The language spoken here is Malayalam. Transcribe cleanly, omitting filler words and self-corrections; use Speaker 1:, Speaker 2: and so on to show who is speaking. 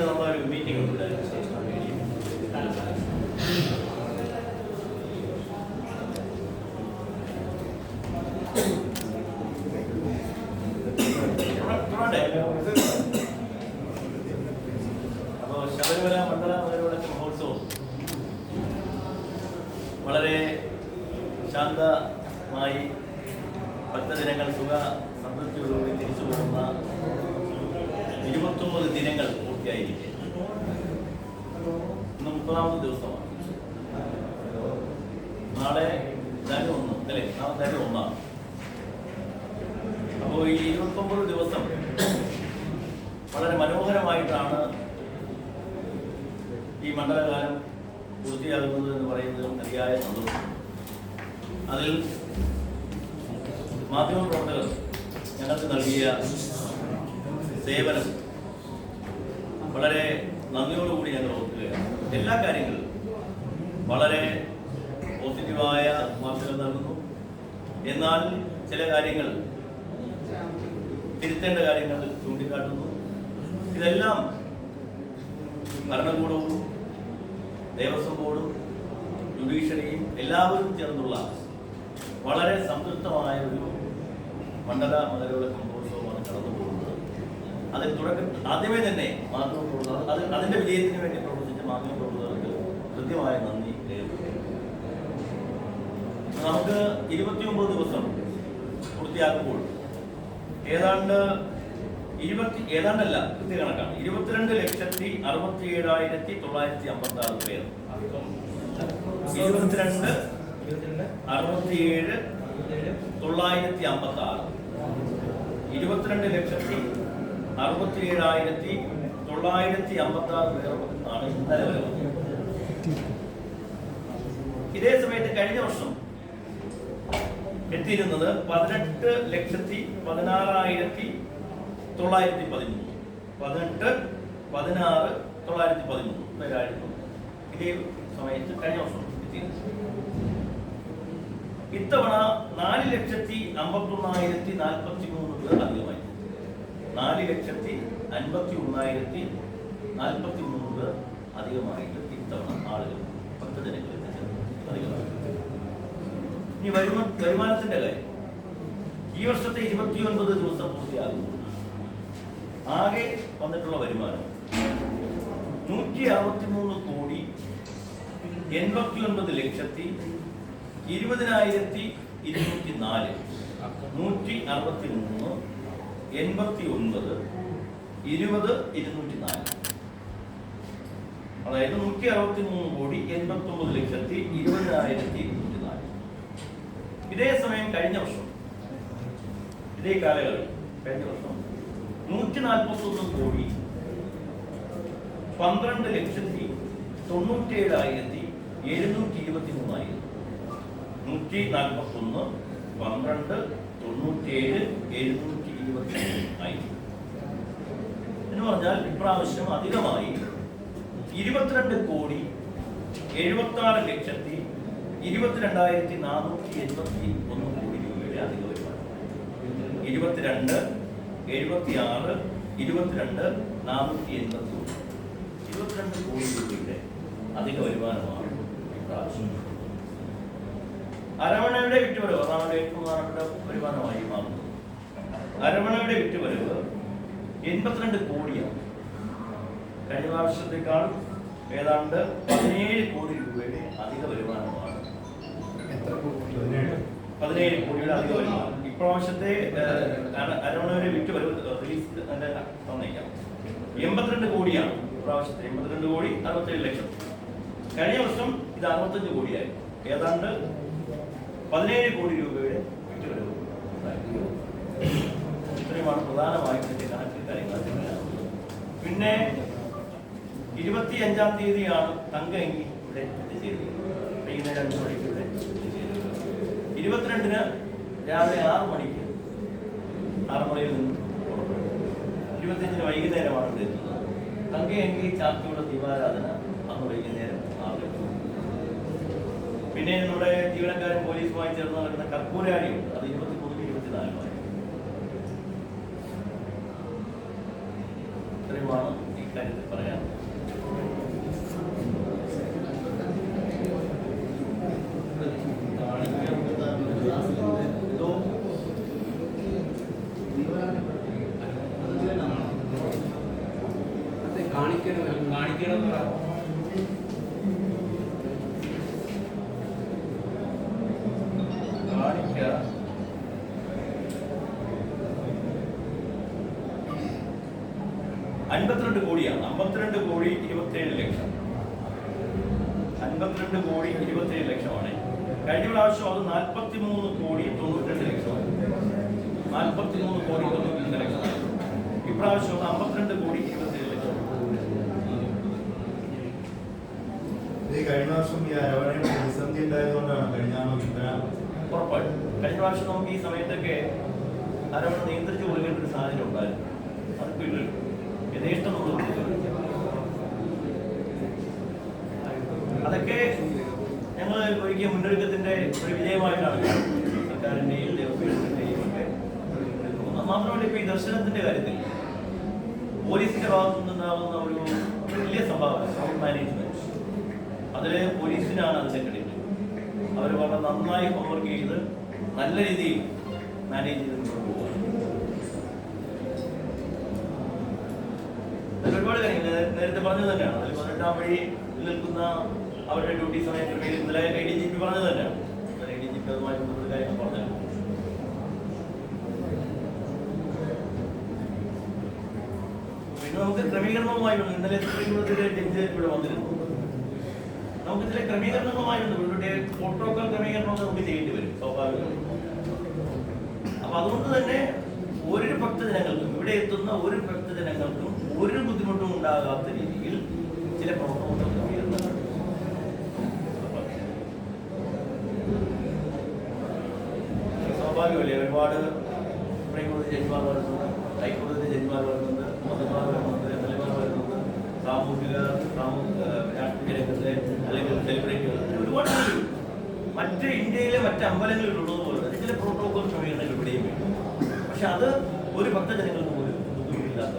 Speaker 1: നമ്മളൊരു മീറ്റിംഗ് ഉണ്ട്. അപ്പോൾ ശബരിമല മണ്ഡല മകരവിളക്ക് മഹോത്സവം വളരെ ശാന്തമായി ഭക്തജനങ്ങൾ സുഖ സമൃദ്ധിയോടുകൂടി തിരിച്ചു പോകുന്ന 29 ദിനങ്ങൾ പൂർത്തിയായിരിക്കും. ഇന്ന് 30ാമത്തെ ദിവസമാണ്. നാളെ എന്തായാലും 1 അല്ലേ? നാളെ എന്തായാലും 1. അപ്പോൾ ഈ 29 ദിവസം വളരെ മനോഹരമായിട്ടാണ് ഈ മണ്ഡലകാലം പൂർത്തിയാകുന്നത് എന്ന് പറയുന്നത് മതിയായ സന്തോഷം. അതിൽ മാധ്യമപ്രവർത്തകർ ഞങ്ങൾക്ക് നൽകിയ സേവനം വളരെ നന്ദിയോടുകൂടി ഞങ്ങൾ ഓർക്കുകയാണ്. എല്ലാ കാര്യങ്ങളും വളരെ പോസിറ്റീവായ വാർത്തകൾ നൽകുന്നു. എന്നാൽ ചില കാര്യങ്ങൾ തിരുത്തേണ്ട കാര്യങ്ങൾ ചൂണ്ടിക്കാട്ടുന്നു. ഇതെല്ലാം ഭരണകൂടവും ദേവസ്വം ബോർഡും ജുഡീഷ്യറിയും എല്ലാവരും ചേർന്നുള്ള വളരെ സംതൃപ്തമായ ഒരു മണ്ഡല മകരവിളക്ക് മഹോത്സവമാണ് കടന്നു പോകുന്നത്. അതിൽ ആദ്യമേ തന്നെ മാധ്യമപ്രവർത്തകർ അതിന്റെ വിജയത്തിന് വേണ്ടി പ്രവർത്തിച്ച മാധ്യമപ്രവർത്തകർക്ക് കൃത്യമായ നന്ദി രേഖപ്പെടുത്തുന്നു. നമുക്ക് 29 ദിവസം പൂർത്തിയാക്കുമ്പോൾ ഏതാണ്ടല്ല കൃത്യകണക്കാണ് 22,67,956 പേർ. 22,67,956 22,67,956 പേർ ആണ് ഇന്നലെ വരെ. ഇതേ സമയത്ത് കഴിഞ്ഞ വർഷം എത്തിയിരുന്നത് 18,16,913. 18,16,913 പേരായിരുന്നു ഇതേ സമയത്ത് കഴിഞ്ഞ വർഷം എത്തിയിരുന്നത്. ഇത്തവണ 4,51,043 പേർ അധികമായി. 4,51,043 പേർ അധികമായിട്ട് ഇത്തവണ ആളുകൾ ഭക്തജനങ്ങൾ അധികമായി. ഇനി വരുമാനത്തിന്റെ കാര്യം. ഈ വർഷത്തെ 29 ദിവസം പൂർത്തിയാകുന്നു. ആകെ വന്നിട്ടുള്ള വരുമാനം 169,20,204. 163,89, 89, 20,204. അതായത് 163,89,20,204. ഇതേ സമയം കഴിഞ്ഞ വർഷം ഇതേ കാലയളവിൽ കഴിഞ്ഞ വർഷം 141,12,97,923. 141, 12, 97, 723 എന്ന് പറഞ്ഞാൽ ഇപ്രാവശ്യം അധികമായി 22,76,22,481 കോടി രൂപയുടെ അധിക വരുമാനം. 22, 76, 22,481 22 കോടി രൂപയുടെ അധിക വരുമാനമാണ് ഇപ്രാവശ്യം. അരവണയുടെ വിറ്റുവരവ് ഒന്നാമത് ഏറ്റവും പ്രധാനപ്പെട്ട വരുമാനമായി മാറുന്നത്. അരവണയുടെ വിറ്റുവരവ് 82 കോടിയാണ്. കഴിഞ്ഞ പ്രാവശ്യത്തെക്കാൾ ഏതാണ്ട് 17 കോടി രൂപയുടെ അധിക വരുമാനമാണ്. 17 കോടിയുടെ അധിക വരുമാനം ഇപ്രാവശ്യത്തെ അരവണയുടെ വിറ്റുവരവ് റിലീസ് തന്നേക്കാം. 82 കോടിയാണ് ഇപ്രാവശ്യത്തെ. 82 കോടി 67 ലക്ഷം. കഴിഞ്ഞ വർഷം ഇത് 65 കോടിയായിരുന്നു. ഏതാണ്ട് 17 കോടി രൂപയുടെ വിറ്റുവരവ്. ഇത്രയുമാണ് പ്രധാനമായും കണക്കിൽ കാര്യങ്ങൾ. പിന്നെ 25-ാം തീയതിയാണ് തങ്കഅങ്കി ഇവിടെ എത്തിച്ചേരുന്നത്. വൈകുന്നേരം 5 മണിക്ക് ഇവിടെ എത്തിച്ചേരുന്നത്. 22-ന് രാവിലെ 6 മണിക്ക് 6 മണിയിൽ നിന്ന് പുറപ്പെടും. 25-ന് വൈകുന്നേരമാണ് ഇവിടെ എത്തുന്നത്. തങ്കഅങ്കി ചാർത്തിയുടെ ദീപാരാധന അന്ന് വൈകുന്നേരം 6 മണിക്ക്. പിന്നെ നമ്മുടെ ജീവനക്കാരും പോലീസുമായി ചേർന്ന് നടക്കുന്ന കർപ്പൂരാടിയുണ്ട്. അത് 23-ന് 24-മായി. താല്പര്യമാണ് ഈ കാര്യത്തിൽ പറയാൻ. $52 കോടിയാണ്. 52 കോടി 27 ലക്ഷം. 52 കോടി 27 ലക്ഷമാണ്. കഴിഞ്ഞ പ്രാവശ്യം അത് 43 കോടി 92 ലക്ഷമാണ്. 43 കോടി 92 ലക്ഷമാണ്. ഇപ്രാവശ്യം 52 കോടി 27 ലക്ഷം.
Speaker 2: കഴിഞ്ഞ വർഷം ഈ അരവണയുടെ പ്രതിസന്ധി ഉണ്ടായതുകൊണ്ടാണ്
Speaker 1: ഉറപ്പായിട്ടും കഴിഞ്ഞ പ്രാവശ്യം നമുക്ക് ഈ സമയത്തൊക്കെ അരവണ നിയന്ത്രിച്ചു കൊടുക്കേണ്ട ഒരു സാഹചര്യം ഉണ്ടായിരുന്നു. അതിപ്പോ ഇല്ലല്ലോ. യഥേഷ്ടം നമ്മൾ അതൊക്കെ ഞങ്ങൾ ഒരുക്കിയ മുന്നൊരുക്കത്തിന്റെ ഒരു വിജയമായിട്ടാണ് സർക്കാരിന്റെയും ദേവസ്വത്തിന്റെയും ഒക്കെ. മാത്രമല്ല ഇപ്പൊ ഈ ദർശനത്തിന്റെ കാര്യത്തിൽ പോലീസിന്റെ ഭാഗത്തു നിന്നുണ്ടാകുന്ന ഒരു വലിയ സംഭാവന ക്രൗഡ് മാനേജ്മെന്റ്, അതില് പോലീസിനാണ് അതിന്റെ ക്രെഡിറ്റ്. അവർ വളരെ നന്നായി ഹോംവർക്ക് ചെയ്ത് നല്ല രീതിയിൽ മാനേജ് ചെയ്ത് കൊണ്ടുപോകുക. ഒരുപാട് കാര്യങ്ങൾ നേരത്തെ പറഞ്ഞത് തന്നെയാണ്. അതിൽ 18-ാം വഴി നിൽക്കുന്ന അവരുടെ ഡ്യൂട്ടി സമയത്തിന് പേര് ഇന്നലെ ADGP പറഞ്ഞത് തന്നെയാണ്. ADGP അതുമായി ബന്ധപ്പെട്ട കാര്യങ്ങൾ പറഞ്ഞു. പിന്നെ നമുക്ക് ക്രമീകരണവുമായി ഇന്നലെ സുപ്രീം കോടതിയുടെ ജഡ്ജ് ഇവിടെ വന്നിരുന്നു. നമുക്ക് ഇതിലെ ക്രമീകരണങ്ങളുമായി ബന്ധപ്പെട്ട് പ്രോട്ടോകോൾ ക്രമീകരണമൊക്കെ നമുക്ക് ചെയ്യേണ്ടി വരും സ്വാഭാവികമായി. അപ്പൊ അതുകൊണ്ട് തന്നെ ഒരു ഭക്തജനങ്ങൾക്കും ഇവിടെ എത്തുന്ന ഒരു ഭക്തജനങ്ങൾക്കും ഒരു ബുദ്ധിമുട്ടും ഉണ്ടാകാത്ത രീതിയിൽ ചില പ്രോട്ടോകോൾ ക്രമീകരണങ്ങൾ സ്വാഭാവികമല്ലേ. ഒരുപാട് സുപ്രീം കോടതി ജഡ്ജിമാർ വരുന്നുണ്ട്, ഹൈക്കോടതി ജഡ്ജിമാർ വരുന്നുണ്ട്, മന്ത്രിമാർ വരുന്നുണ്ട്, MLA വരുന്നുണ്ട്, രാഷ്ട്രീയ രംഗത്തെ അല്ലെങ്കിൽ സെലിബ്രിറ്റികൾ, ഒരുപാട് മറ്റ് ഇന്ത്യയിലെ മറ്റ് അമ്പലങ്ങളിലുള്ളതുപോലെ തന്നെ ചില പ്രോട്ടോകോൾ ക്രമീകരണങ്ങൾ ഇവിടെയും വേണം. പക്ഷെ അത് ഒരു ഭക്തജനങ്ങൾക്ക് പോലും ബുദ്ധിമുട്ടില്ലാത്ത